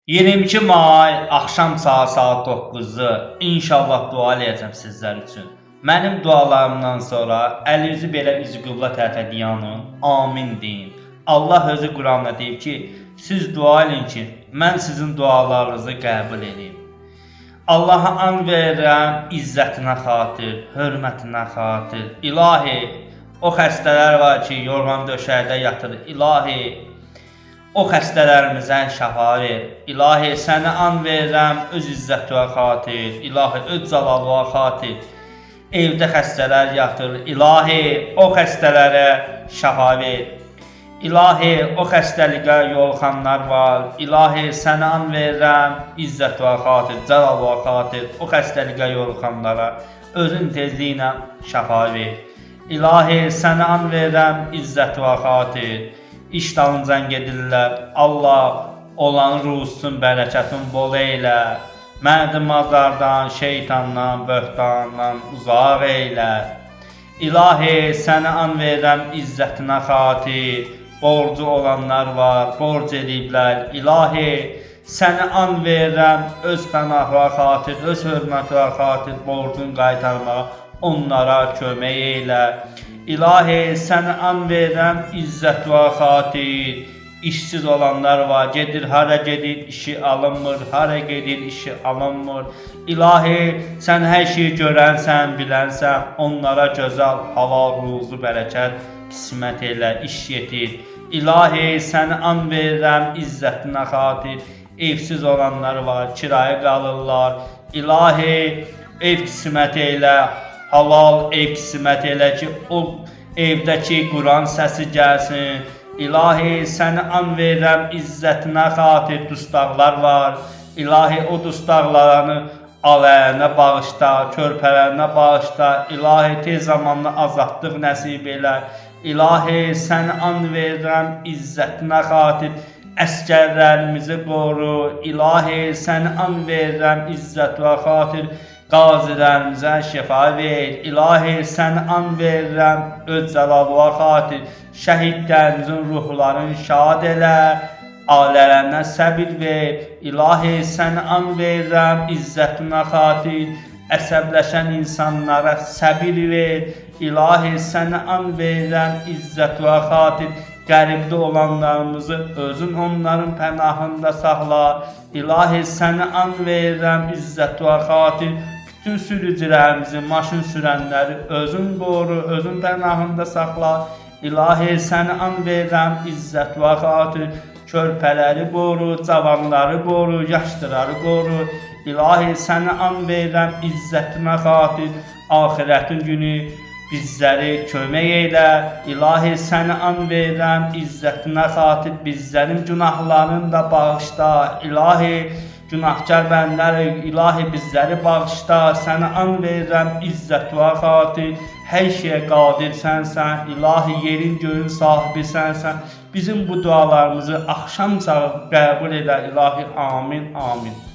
22 may axşam saat 9-da inşallah dua eləyəcəm sizlər üçün. Mənim dualarımdan sonra əlinizi belə üzü qiblə tərəfə dayanın, amin deyin. Allah özü Quranda deyib ki, siz dua edin ki, mən sizin dualarınızı qəbul edeyim. Allaha an verirəm izzətinə xatir, hörmətinə xatir. İlahi, o xəstələr var ki, yorğan döşəkdə yatır. İlahi, o xəstələrimizə şəfa ver. İlahi, sənə an verirəm öz izzətinə xatir. İlahi, öz cəlalına xatir. Evdə xəstələr yatır. İlahi, o xəstələrə şəfa ver. İlahi, o xəstəlikə yoluxanlar var. İlahi, sənə an verirəm izzətinə xatir, cəlalına xatir. O xəstəlikə yoluxanlara özün tezliyi ilə şəfa ver. İlahi, sənə an verirəm izzətinə xatir. İş dalıncan gedirlər. Allah olan ruhsun, bərəkətin bol eylə. Məni mazardan, şeytandan, böhtandan uzaq eylə. İlahi, sənə an verirəm izzətinə xatir. Borcu olanlar var, borc ediblər. İlahi, sənə an verirəm öz pənahına xatir, öz hörmətinə xatir borcun qaytarmağa onlara kömək eylə. İlahi, sənə an verirəm izzətinə xatir. İşsiz olanlar var, gedir hara gedir, işi alınmır, hara gedir, işi alınmır. İlahi, sən hər şeyi görənsən, bilənsən, onlara gözəl, halal, ruzu, bərəkət, qismət elə, iş yetir. İlahi, sənə an verirəm izzətinə xatir. Evsiz olanlar var, kiraya qalırlar. İlahi, ev qismət elə, halal ev qismət elə ki, o evdəki Quran səsi gəlsin. İlahi, sənə an verirəm izzətinə xatir dustaqlar var. İlahi, o dustaqlarını aləyənə bağışla, körpələrinə bağışla. İlahi, tez zamanla azadlıq nəsib elə. İlahi, sənə an verirəm izzətinə xatir əsgərlərimizi qoru. İlahi, sənə an verirəm izzətinə xatir qazilərimizə şəfa ver. İlahi, sənə an verirəm öz cəlalına xatir şəhidlərimizin ruhlarını şad elə, ailələrinə səbir ver. İlahi, sənə an verirəm izzətinə xatir əsəbləşən insanlara səbir ver. İlahi, sənə an verirəm izzətinə xatir qəribdə olanlarımızı özün onların pənahında saxla. İlahi, sənə an verirəm izzətinə xatir bütün sürücülərimizi, maşın sürənləri özün qoru, özün pənahında saxla. İlahi, sənə an verirəm izzətinə xatir körpələri qoru, cavanları qoru, yaşlıları qoru. İlahi, sənə an verirəm izzətinə xatir axirətin günü bizləri kömək elə. İlahi, sənə an verirəm izzətinə xatir bizlərin günahlarını da bağışla. İlahi, günahkar bəndələr, İlahi, bizləri bağışla. Sənə an verirəm izzətinə xatir hər şeyə qadirsən. İlahi, yerin göyün sahibisən. Bizim bu dualarımızı axşam çağı qəbul elə. İlahi, amin, amin.